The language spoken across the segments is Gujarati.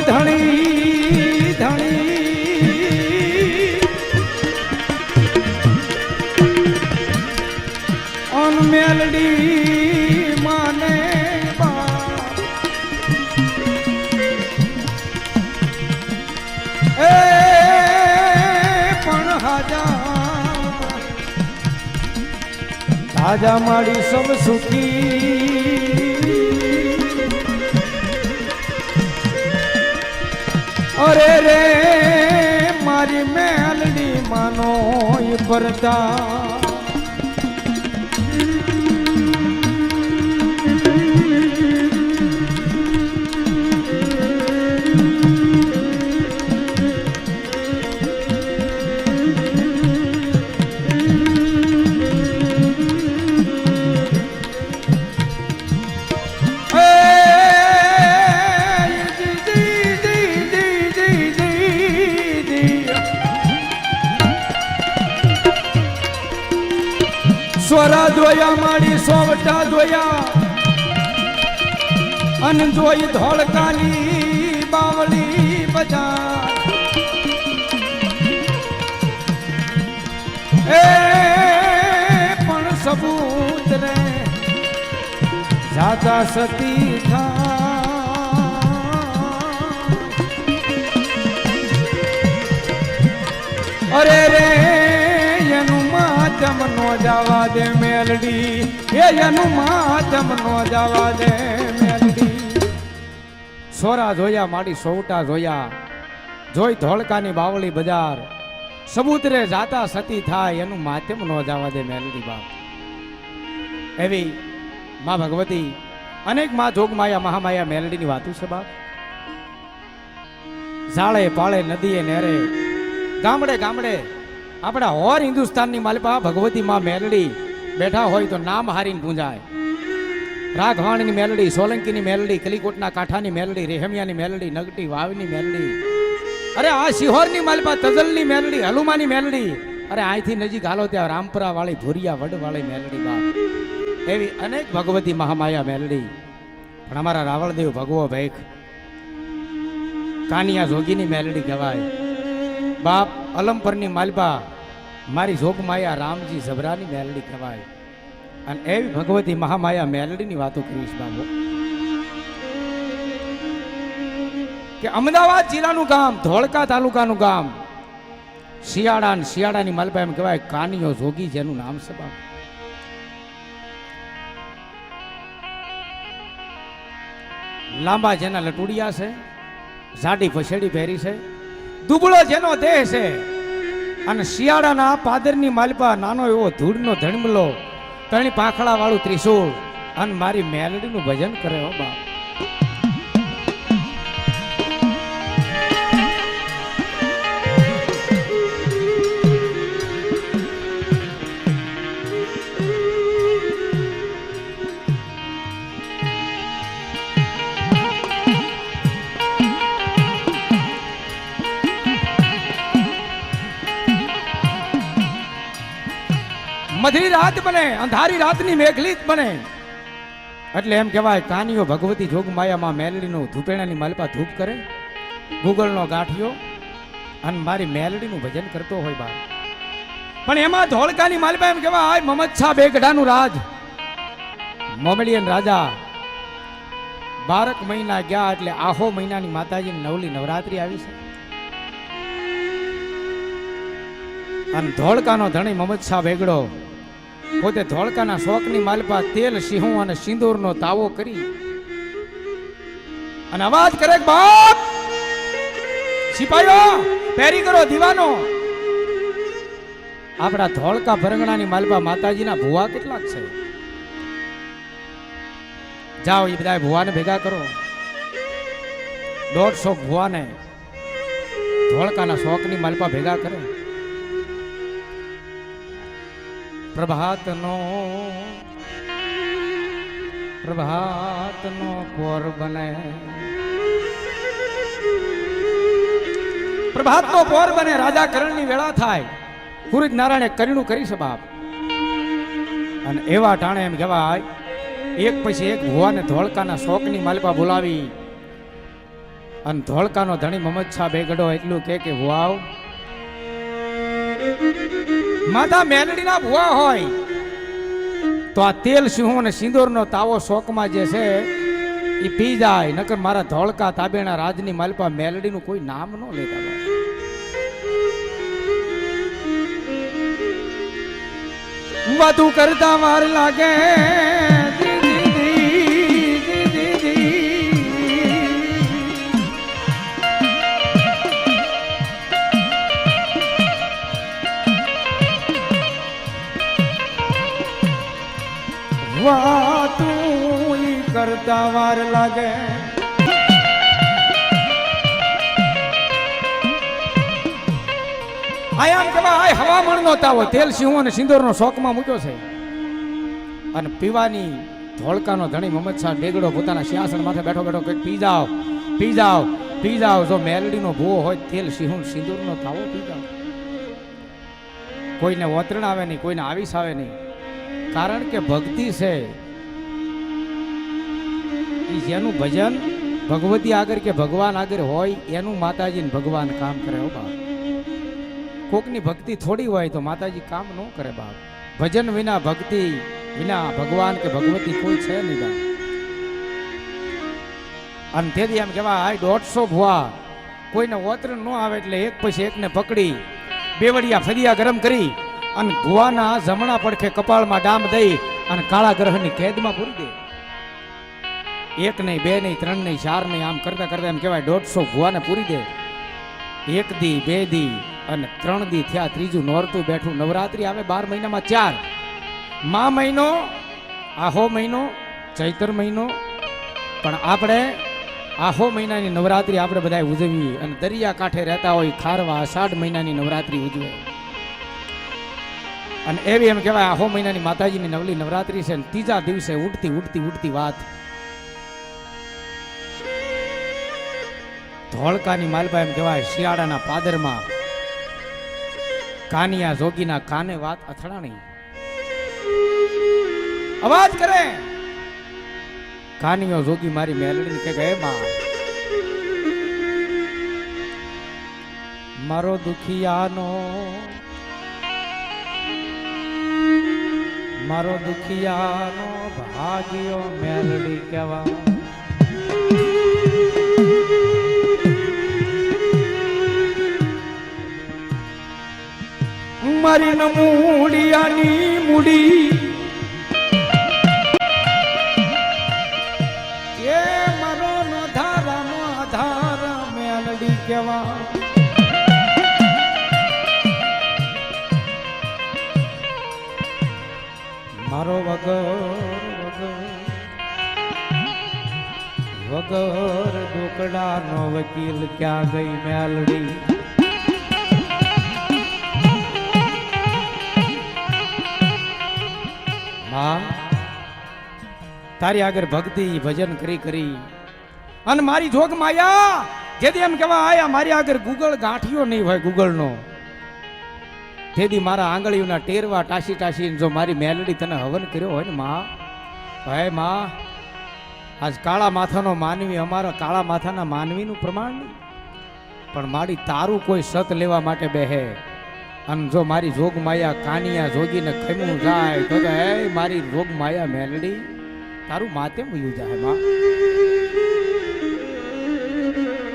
ધણી ધણી અન મેલડી માને એ પણ હાજા માડી સબ સુખી અરે રે મારી મેલડી માનો ભરતા સ્વરા જોયા મારી સોવટા જોયા અન જોઈ ધોળકાની બાવળી બજાર એ પણ સબૂત રે જાતા સતી અરે રે એનું માતમ નો જવા દે મેલડી એનું માતમ નો જવા દે મેલડી સોરા જોયા માડી સોવટા જોયા જોઈ ધોળકાની બાવળી બજાર સબૂતરે જાતા સતી થાય એનું માધ્યમ નો જવા દે મેલડી બાપ એવી માં ભગવતી અનેક માં જોગમાયા મહામાયા મેલડીની વાતું છે બાપ ઝાડે પાળે નદીએ નેરે ગામડે ગામડે આપણા હોર હિન્દુસ્તાનની માલપા ભગવતી માં મેલડી બેઠા હોય તો નામ હારીને પૂંજાય રાઘવાણીની મેલડી સોલંકીની મેલડી કલીકોટના કાંઠાની મેલડી રેહમિયાની મેલડી નગટી વાવની મેલડી અરે આ શિહોરની માલપા તજલની મેલડી હલુમાની મેલડી અરે અહીંથી નજીક હાલો ત્યાં રામપુરા વાળી ભુરિયા વડ વાળી મેલડી બાપ એવી અનેક ભગવતી મહામાયા મેલડી પણ અમારા રાવળદેવ ભગવો ભેખ કાનિયા જોગીની મેલડી કહેવાય બાપ અલમપરની માલપા મારી જોગમાયા રામજી ઝબરાની મેલડી કહેવાય અને એવી ભગવતી મહામાયા મેલડીની વાતો કરીશ બાબુ કે અમદાવાદ જિલ્લાનું ગામ ધોળકા તાલુકાનું ગામ શિયાળાની માલપા એમ કહેવાય કાનિયો જોગી જેનું નામ છે બાપ લાંબા જેના લટુડિયા છે જાડી પછેડી પહેરી છે દુબળો જેનો દેહ છે અને શિયાળાના પાદરની માલપા નાનો એવો ધૂળનો ધણમલો ત્રણેય પાંખડા વાળું ત્રિશૂળ અને મારી મેલડીનું ભજન કરે હો બાપ મધરી રાત બને અંધારી રાતની મેઘલીત બને એટલે એમ કહેવાય કાનિયો ભગવતી જોગમાયામાં મેલડીનું ધૂપેણાની માલપા ધૂપ કરે ગુગળનો ગાંઠિયો અને મારી મેલડીનું ભજન કરતો હોય બા પણ એમાં ધોળકાની માલપા એમ કહેવાય મમચ્છા બેગઢાનું રાજ મોમેડિયન રાજા 12 મહિના ગયા એટલે આહો મહિનાની માતાજીની નવલી નવરાત્રી આવી છે અને ધોળકાનો ધણી મમચ્છા બેગડો પોતે ધોળકાના શોકની માલપા તેલ સિંહું અને સિંદૂરનો તાવો કરી અને અવાજ કરે બાપ સિપાહીઓ પેરી કરો દીવાનો આપણા ધોળકા ભરંગણાની માલપા માતાજીના ભુવા કેટલાક છે જાઓ એ બધા ભુવાને ભેગા કરો 150 ભુવાને ધોળકાના શોકની માલપા ભેગા કરે પ્રભાતનો પોર બને પ્રભાતનો પોર બને રાજા કરણની વેળા થાય પુરુષ નારાયણે કરીનું કરી છે બાપ અને એવા ટાણે એમ કહેવાય એક પછી એક ભુવાને ધોળકાના શોકની માલપા બોલાવી અને ધોળકાનો ધણી મમદ શાહ બેગડો એટલું કે વાવ માતા મેલડીના ભુવા હોય તો આ તેલ સિંહો અને સિંદૂરનો તાવો શોકમાં જે છે એ પી જાય, નકર મારા ધોળકા તાબેના રાજની માલપા મેલડીનું કોઈ નામ ન લેતા. વાતું કરતા વાર લાગે વાતું કરતા વાર લાગે આયામ કેવા હવામાનનો તાવો તેલ સિંહો અને સિંદૂરનો શોકમાં મૂક્યો છે. અને પીવાની ધોળકાનો ધણી મમદ શાહ ડેગડો પોતાના સિંહાસન માથે બેઠો બેઠો કંઈક પી જાઓ પી જાઓ પી જાઓ. જો મેલડીનો ભૂવો હોય તેલ સિંહો સિંદૂરનો તાવો પી જાઓ. કોઈને વતરણ આવે નહીં, કોઈને આવીશ આવે નહીં, કારણ કે ભક્તિ છે એ જેનું ભજન ભગવતી આગળ કે ભગવાન આગળ હોય એનું માતાજી ભગવાન કામ કરે. હો બાપ, કોકની ભક્તિ થોડી હોય તો માતાજી કામ ન કરે બાપ. ભજન વિના ભક્તિ વિના ભગવાન કે ભગવતી કોઈ છે નહીં બાપ. અને તેથી એમ કહેવાય 150 ભુવા કોઈને ઓતરણ ન આવે એટલે એક પછી એકને પકડી બેવડિયા ફરિયા ગરમ કરી અને ભુવાના જમણા પડખે કપાળમાં ડામ દઈ અને કાળા ગ્રહની કેદમાં પૂરી દે. એક નહીં, બે નહીં, ત્રણ નહીં, ચાર નહીં, આમ કરતા કરતા એમ કહેવાય 150 ભુવાને પૂરી દે. 1 દી 2 દી અને 3 દી થયા, ત્રીજું નોરતું બેઠું. નવરાત્રી આવે 12 મહિનામાં 4, મા મહિનો, આહો મહિનો, ચૈતર મહિનો. પણ આપણે આહો મહિનાની નવરાત્રી આપણે બધા ઉજવીએ અને દરિયા કાંઠે રહેતા હોય ખારવા અષાઢ મહિનાની નવરાત્રી ઉજવે. અને એવી એમ કહેવાય આહો મહિનાની માતાજીની નવલી નવરાત્રી છે. અને ત્રીજા દિવસે ઉડતી ઉડતી ઉડતી વાત ધોળકાની માલપા એમ કહેવાય શિયાળાના પાદરમાં કાનિયા જોગીના કાને વાત અથડાણી અવાજ કરે. કાનિયો જોગી મારી મેલડીને કે હે માં, મારો દુખિયાનો ભાગ્યો મેલડી કહેવા. મારી નમૂડિયાની મૂડી એ મારો નો આધાર મેલડી કેવા. મારો વગર દુકડાનો વકીલ ક્યાં ગઈ મેલડી. તારી આગળ ભક્તિ ભજન કરી કરી અને મારી જોગ માયા જેથી એમ કેવા આયા મારી આગળ ગૂગળ ગાંઠિયો નહીં હોય ગૂગળનો. તેથી મારા આંગળીઓના ટેરવા ટાસી ટાસીને જો મારી મેલડી તને હવન કર્યો હોય ને માં, ભાઈ માં, આજ કાળા માથાનો માનવી અમારા કાળા માથાના માનવીનું પ્રમાણ નહીં, પણ મારી તારું કોઈ સત લેવા માટે બેહે અને જો મારી જોગ માયા કાનિયા જોગીને ખમ્યું જાય તો હે મારી જોગ માયા મેલડી તારું માતે વયું જાય માં.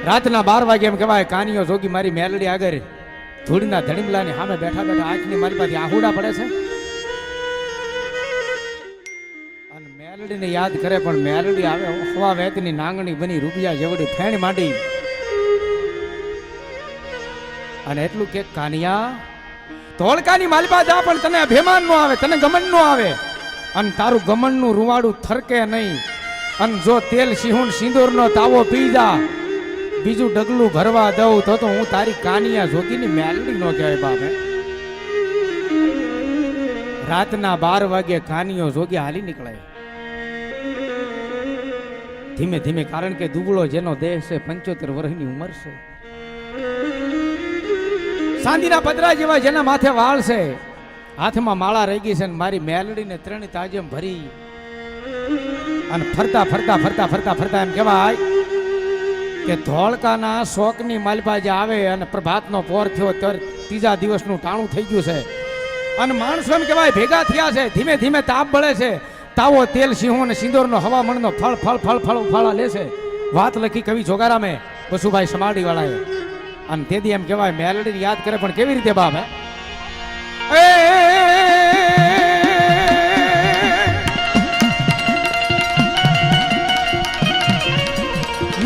રાતના 12 વાગે એમ કહેવાય કાનિયો જોગી મારી મેલડી આગળ ધૂળના ધડીમલાની સામે બેઠા બેઠા આંખની મારી પાસે આહુડા પડે છે અને મેલડીને યાદ કરે. પણ મેલડી આવે હવા વેતની નાંગણી બની રૂપિયા જેવડી ફેણ માંડી અને એટલું કે કાનિયા ધોળકાની માલપા જા પણ તને અભિમાન નો આવે, તને ગમન નો આવે અને તારું ગમનનું રૂવાડું થરકે નહીં. અને જો તેલ સિંહુન સિંદૂરનો તાવો પી જા બીજું ડગલું ભરવા દઉં તો હું તારી કાનિયા જોગીની મેલડી નો કહેવાય બાપે. રાતના 12 વાગે કાનિયો જોગી હાલી નીકળે ધીમે ધીમે, કારણ કે દુબળો જેનો દેહ છે 75 વર્ષની ઉંમર છે, ચાંદીના પતરા જેવા જેના માથે વાળ છે, હાથમાં માળા રહી ગઈ છે. મારી મેલડીને 3 તાજમ ભરી અને ફરતા ફરતા ફરતા ફરતા ફરતા એમ કહેવાય કે ધોળકાના શોકની માલિપા જે આવે અને પ્રભાતનો પોર થયો ત્યારે ત્રીજા દિવસનું ટાણું થઈ ગયું છે અને માણસો એમ કહેવાય ભેગા થયા છે, ધીમે ધીમે તાપ બળે છે, તાવો તેલ સિંહો અને સિંદોરનો હવામણનો ફળ ફળ ફળ ફળ ફાળા લેશે. વાત લખી કવિ જોગારામે વસુભાઈ સમાડી વાળાએ અને તેથી એમ કહેવાય મેલડીને યાદ કરે પણ કેવી રીતે બાપ હે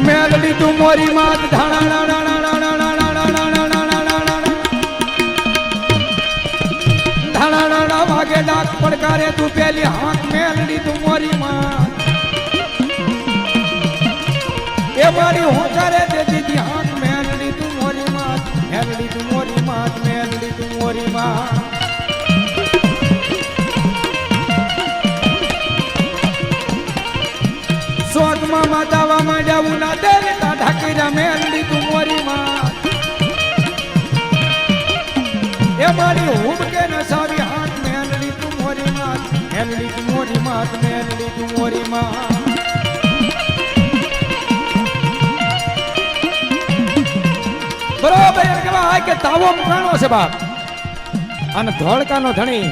મેલડી તું મોરી માત ધાણા ધાણા વાગે ડાક પડકારે તું પેલી હાથ મેલડી તું મોરી માત એ મારી હોકારે તે દીદી હાથ મેલડી તું મોરી માત મેલડી તું મોરી માત મેલડી તું મોરી માત સ્વર્ગમાં માતાવા માંડ્યા ના દેતા ઢાકીરા મેલડી તું મોરી માત એ મારી હુમકે ન સારી હાથ મેલડી તું મોરી માત મેલડી તું મોરી માત મેલડી તું મોરી માત બરોબર કહેવાય કે તાવો મુકાણો છે બાપ અને ધોળકાનો ધણી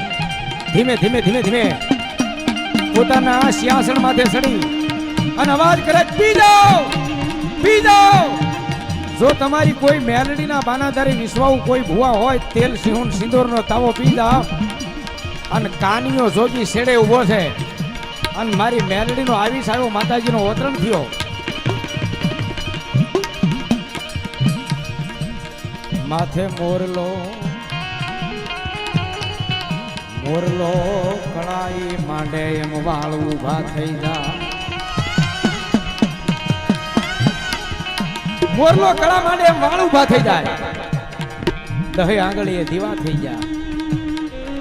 ધીમે ધીમે ધીમે ધીમે પોતાના સિંહાસન માથે ચડી અને અવાજ કરે પી જાઓ. જો તમારી કોઈ મેલડીના બાનાધારી વિશ્વાઉ કોઈ ભુવા હોય તેલ સિંહુન સિંદૂરનો તાવો પી જાઓ અને કાનિયો જોગી શેડે ઊભો છે અને મારી મેલડીનો આવીશ આવ્યો માતાજીનો અવતરણ થયો. માથે મોરલો કળાઈ માંડે એમ વાળ ઉભા થઈ જા. મોરલો કળા માંડે એમ વાળ ઉભા થઈ જાય, દહે આંગળીએ દીવા થઈ જાય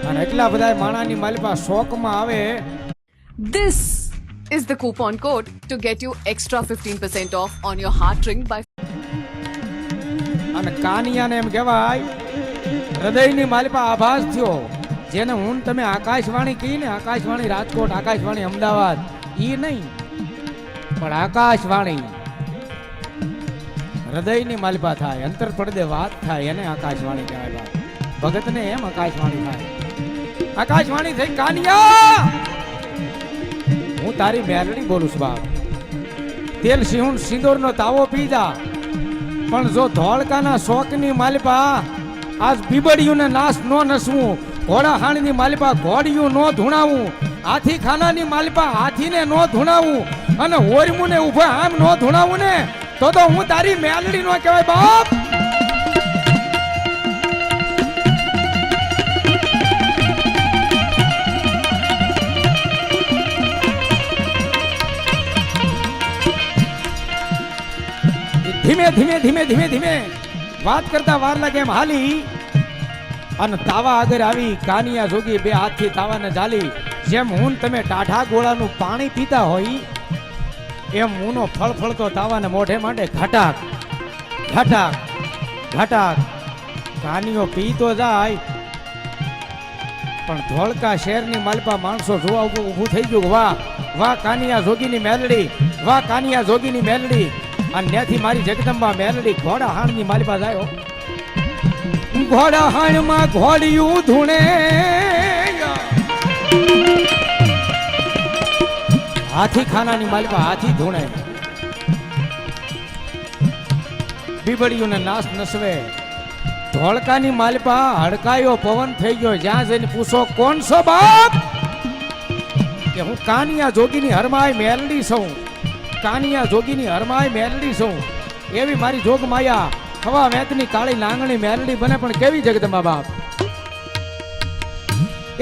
અને એટલા બધા માણાની માલિપા શોકમાં આવે. This is the coupon code to get you extra 15% off on your heart ring by અને કાનિયાને એમ કહેવાય હૃદયની માલિપા આભાસ થયો જેને હું તમે આકાશવાણી કહી ને, આકાશવાણી રાજકોટ, આકાશવાણી અમદાવાદ, ઈ નહીં પણ આકાશવાણી હૃદયની માલિપા થાય, અંતર પડદે વાત થાય એને આકાશવાણી કહેવાય. ભગતને એમ આકાશવાણી થાય. આકાશવાણી થઈ કાનિયા હું તારી મેલડી બોલું છું બાપ, તેલ સિંહુન સિંદૂરનો તાવો પી જા. પણ જો ધોળકાના શોકની માલિપા આજ બીબડિયું ને નાશ નો નસવું, ઘોડા હાણીની માલિપા ઘોડિયું નો ધૂણાવું, હાથી ખાનાની માલિપા હાથીને નો ધૂણાવું અને હોરમુને ઉભા આમ નો ધૂણાવું ને તો હું તારી મેલડી નો કહેવાય બાપ. ધીમે ધીમે ધીમે ધીમે ધીમે વાત કરતા વાર લાગે એમ હાલી અને તાવા આગળ આવી. કાનિયા જોગી બે હાથથી તાવાને ઝાલી. જેમ હું તમે ટાઢા ગોળાનું પાણી પીતા હોય એમ મૂનો ફળફળતો તાવાને મોઢે માંડે ઘટાક ઘટાક ઘટાક. કાનિયો પી તો જાય પણ ધોળકા શહેરની માલપા માણસો જોવા ઊભું થઈ ગયું. વાહ વાહ કાનિયા જોગીની મેલડી, વાહ કાનિયા જોગીની મેલડી. અને ત્યાંથી મારી જગદંબા મેલડી ઘોડા હાણની માલિપા જાય. ઘોડા હાણમાં ઘોડિયું ધૂણે, હાથી ખાનાની માલિપા હાથી ધૂણે, બીબડિયું ને નાશ નસવે. ધોળકાની માલિપા હડકાયો પવન થઈ ગયો. જ્યાં જઈને પૂછો કોણ છો બાપ, કે હું કાનિયા જોગીની હરમાય મેલડી છું, કાનિયા જોગીની હરમાય મેલડી છું. એવી મારી જોગ માયા હવા વેતની કાળી લાંગણી મેલડી બને પણ કેવી જગદંબા બાપ.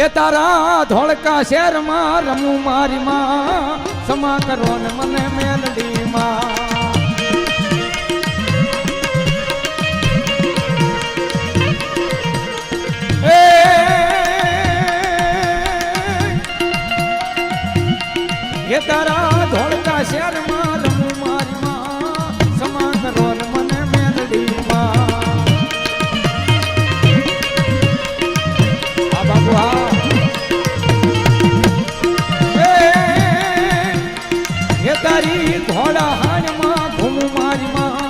એ તારા ધોળકા શહેરમાં રમું મારી માં, સમા કરો ને મને મેલડી માં. એ તારા ધોળકા શહેરમાં રમું મારી માં, સમા કરો ને મને મેલડી માં. આ બાબુ હા એ તારી ઘોડા હાણમાં ઘૂમું મારી માં,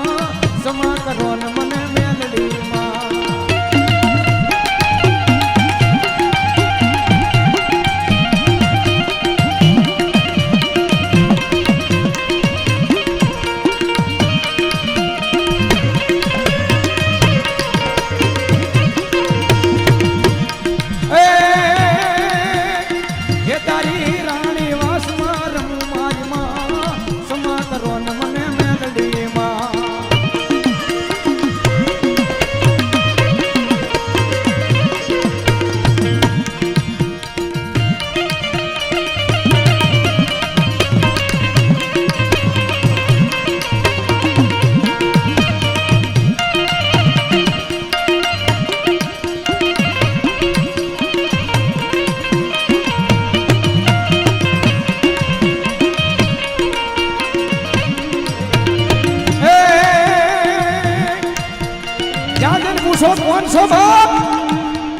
ત્યાં જઈને પૂછો કોણ છો બાપ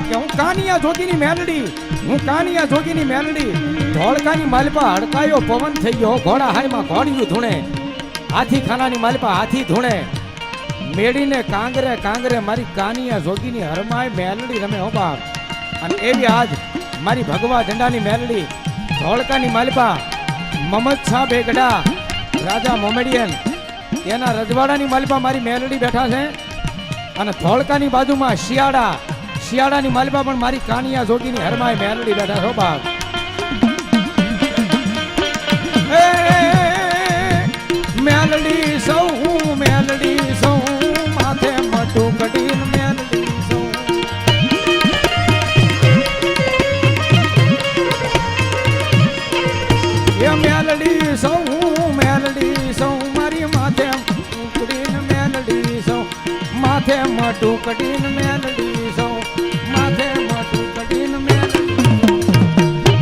કે હું કાનિયા જોગીની મેલડી, હું કાનિયા જોગીની મેલડી. ધોળકાની માલપા હડકાયો પવન થઈ ગયો, ઘોડા હારીમાં ઘોડિયું ધૂણે, હાથી ખાનાની માલપા હાથી ધૂણે, મેળીને કાંગરે કાંગરે મારી કાનિયા જોગીની હરમાય મેલડી રમે હો બાપ. અને એવી આજ મારી ભગવા ઝંડાની મેલડી ધોળકાની માલપા મમદ શાહ બેગડા રાજા મોમેડિયન એના રજવાડાની માલપા મારી મેલડી બેઠા છે. અને ધોળકાની બાજુમાં શિયાળાની માલપા પણ મારી કાનિયા જોગીની હરમાય મેલડી બેઠા છો બાપ. એ મેલડી સૌ માથે મટું કડીન મેલડી સૌ. એ મેલડી સૌ મારી માથે કડીન મેલડી સૌ, માથે મટું કડીન મેલડી